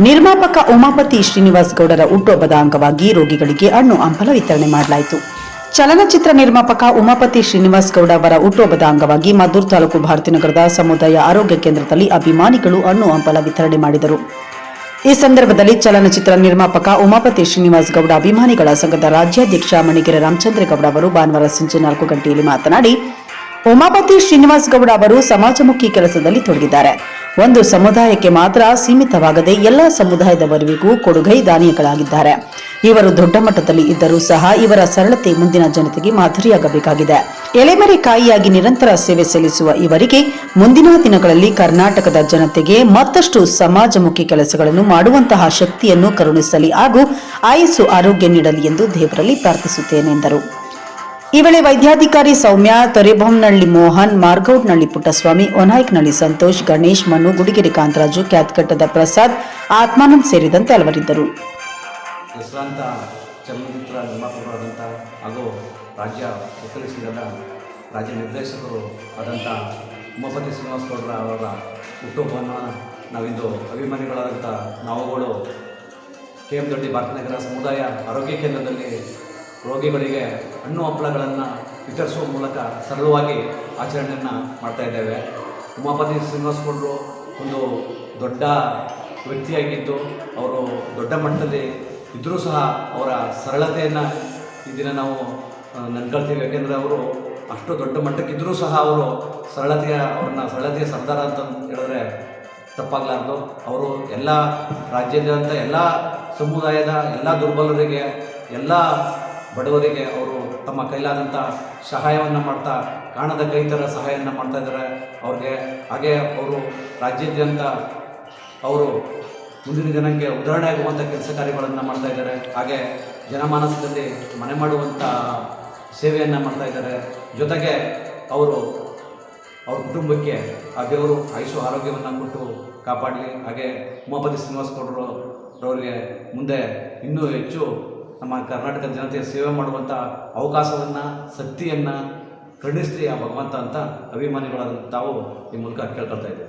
ನಿರ್ಮಾಪಕ ಉಮಾಪತಿ ಶ್ರೀನಿವಾಸ್ ಗೌಡರ ಹುಟ್ಟುಹಬ್ಬದ ಅಂಗವಾಗಿ ರೋಗಿಗಳಿಗೆ ಹಣ್ಣು ಹಂಪಲ ವಿತರಣೆ ಮಾಡಲಾಯಿತು. ಚಲನಚಿತ್ರ ನಿರ್ಮಾಪಕ ಉಮಾಪತಿ ಶ್ರೀನಿವಾಸ್ ಗೌಡ ಅವರ ಹುಟ್ಟುಹಬ್ಬದ ಅಂಗವಾಗಿ ಮದ್ದೂರು ತಾಲೂಕು ಭಾರತೀನಗರದ ಸಮುದಾಯ ಆರೋಗ್ಯ ಕೇಂದ್ರದಲ್ಲಿ ಅಭಿಮಾನಿಗಳು ಹಣ್ಣು ಹಂಪಲ ವಿತರಣೆ ಮಾಡಿದರು. ಈ ಸಂದರ್ಭದಲ್ಲಿ ಚಲನಚಿತ್ರ ನಿರ್ಮಾಪಕ ಉಮಾಪತಿ ಶ್ರೀನಿವಾಸ್ ಗೌಡ ಅಭಿಮಾನಿಗಳ ಸಂಘದ ರಾಜ್ಯಾಧ್ಯಕ್ಷ ಮಣಿಗೆರೆ ರಾಮಚಂದ್ರೇಗೌಡ ಅವರು ಭಾನುವಾರ ಸಂಜೆ 4 ಗಂಟೆಯಲ್ಲಿ ಮಾತನಾಡಿ, ಉಮಾಪತಿ ಶ್ರೀನಿವಾಸ್ ಗೌಡ ಅವರು ಸಮಾಜಮುಖಿ ಕೆಲಸದಲ್ಲಿ ತೊಡಗಿದ್ದಾರೆ. ಒಂದು ಸಮುದಾಯಕ್ಕೆ ಮಾತ್ರ ಸೀಮಿತವಾಗದೆ ಎಲ್ಲ ಸಮುದಾಯದವರಿಗೂ ಕೊಡುಗೈ ದಾನಿಗಳಾಗಿದ್ದಾರೆ. ಇವರು ದೊಡ್ಡ ಮಟ್ಟದಲ್ಲಿ ಇದ್ದರೂ ಸಹ ಇವರ ಸರಳತೆ ಮುಂದಿನ ಜನತೆಗೆ ಮಾದರಿಯಾಗಬೇಕಾಗಿದೆ. ಎಲೆಮರೆಕಾಯಿಯಾಗಿ ನಿರಂತರ ಸೇವೆ ಸಲ್ಲಿಸುವ ಇವರಿಗೆ ಮುಂದಿನ ದಿನಗಳಲ್ಲಿ ಕರ್ನಾಟಕದ ಜನತೆಗೆ ಮತ್ತಷ್ಟು ಸಮಾಜಮುಖಿ ಕೆಲಸಗಳನ್ನು ಮಾಡುವಂತಹ ಶಕ್ತಿಯನ್ನು ಕರುಣಿಸಲಿ ಹಾಗೂ ಆಯುಸ್ಸು ಆರೋಗ್ಯ ನೀಡಲಿ ಎಂದು ದೇವರಲ್ಲಿ ಪ್ರಾರ್ಥಿಸುತ್ತೇನೆ ಎಂದರು. ಈ ವೇಳೆ ವೈದ್ಯಾಧಿಕಾರಿ ಸೌಮ್ಯ, ತೊರೆಬೊಮ್ಮನಹಳ್ಳಿ ಮೋಹನ್, ಮಾರ್ಗೌಡ್ನಹಳ್ಳಿ ಪುಟ್ಟಸ್ವಾಮಿ, ಒನಾಯ್ಕನಹಳ್ಳಿ ಸಂತೋಷ್, ಗಣೇಶ್, ಮನು, ಗುಡಿಗೆರೆ ಕಾಂತರಾಜು, ಕ್ಯಾತ್ಕಟ್ಟದ ಪ್ರಸಾದ್, ಆತ್ಮಾನಂದ್ ಸೇರಿದಂತೆ ಹಲವರಿದ್ದರು. ಹೆಸರಾಂತ ಚಲನಚಿತ್ರ ನಿರ್ಮಾಪಕರಾದಂಥ ಹಾಗೂ ರಾಜ್ಯ ವಕೀಲ ಸಂಘದ ರಾಜ್ಯ ನಿರ್ದೇಶಕರು ಆದಂಥ ಉಮಾಪತಿ ಶ್ರೀನಿವಾಸ್ ಗೌಡರ ಅವರ ಹುಟ್ಟುಹಬ್ಬವನ್ನು ನಾವಿಂದು ಅಭಿಮಾನಿಗಳಾದಂಥ ನಾವುಗಳು KM ದೊಡ್ಡಿ ಭಾರತೀನಗರ ಸಮುದಾಯ ಆರೋಗ್ಯ ಕೇಂದ್ರದಲ್ಲಿ ರೋಗಿಗಳಿಗೆ ಹಣ್ಣು ಹಂಪಲಗಳನ್ನು ವಿತರಿಸುವ ಮೂಲಕ ಸರಳವಾಗಿ ಆಚರಣೆಯನ್ನು ಮಾಡ್ತಾಯಿದ್ದೇವೆ. ಉಮಾಪತಿ ಶ್ರೀನಿವಾಸ್ ಗೌಡರು ಒಂದು ದೊಡ್ಡ ವ್ಯಕ್ತಿಯಾಗಿದ್ದು ಅವರು ದೊಡ್ಡ ಮಟ್ಟದಲ್ಲಿ ಇದ್ದರೂ ಸಹ ಅವರ ಸರಳತೆಯನ್ನು ಈ ದಿನ ನಾವು ನೆನ್ಕೊಳ್ತೀವಿ. ಯಾಕೆಂದರೆ ಅವರು ಅಷ್ಟು ದೊಡ್ಡ ಮಟ್ಟಕ್ಕಿದ್ದರೂ ಸಹ ಅವರು ಅವ್ರನ್ನ ಸರಳತೆಯ ಸರ್ದಾರ ಅಂತ ಹೇಳಿದ್ರೆ ತಪ್ಪಾಗಲಾರ್ದು. ಅವರು ಎಲ್ಲ ರಾಜ್ಯಾದ್ಯಂತ ಎಲ್ಲ ಸಮುದಾಯದ ಎಲ್ಲ ದುರ್ಬಲರಿಗೆ, ಎಲ್ಲ ಬಡವರಿಗೆ ಅವರು ತಮ್ಮ ಕೈಲಾದಂಥ ಸಹಾಯವನ್ನು ಮಾಡ್ತಾ, ಕಾಣದ ಕೈತರ ಸಹಾಯವನ್ನು ಮಾಡ್ತಾಯಿದ್ದಾರೆ ಅವ್ರಿಗೆ. ಹಾಗೆ ಅವರು ರಾಜ್ಯಾದ್ಯಂತ ಅವರು ಮುಂದಿನ ಜನಕ್ಕೆ ಉದಾಹರಣೆ ಆಗುವಂಥ ಕೆಲಸ ಕಾರ್ಯಗಳನ್ನು ಮಾಡ್ತಾಯಿದ್ದಾರೆ. ಹಾಗೆ ಜನಮಾನಸದಲ್ಲಿ ಮನೆ ಮಾಡುವಂಥ ಸೇವೆಯನ್ನು ಮಾಡ್ತಾಯಿದ್ದಾರೆ. ಜೊತೆಗೆ ಅವ್ರ ಕುಟುಂಬಕ್ಕೆ ಆ ದೇವರು ಆಯುಷು ಆರೋಗ್ಯವನ್ನು ಕೊಟ್ಟು ಕಾಪಾಡಲಿ. ಹಾಗೆ ಉಮಾಪತಿ ಶ್ರೀನಿವಾಸ್ ಗೌಡರವರಿಗೆ ಮುಂದೆ ಇನ್ನೂ ಹೆಚ್ಚು ನಮ್ಮ ಕರ್ನಾಟಕದ ಜನತೆಯ ಸೇವೆ ಮಾಡುವಂಥ ಅವಕಾಶವನ್ನು, ಶಕ್ತಿಯನ್ನು ಕರುಣಿಸಲಿ ಆ ಭಗವಂತ ಅಂತ ಅಭಿಮಾನಿಗಳಾದ ತಾವು ಈ ಮೂಲಕ ಕೇಳ್ಕೊಳ್ತಾ ಇದ್ದೇವೆ.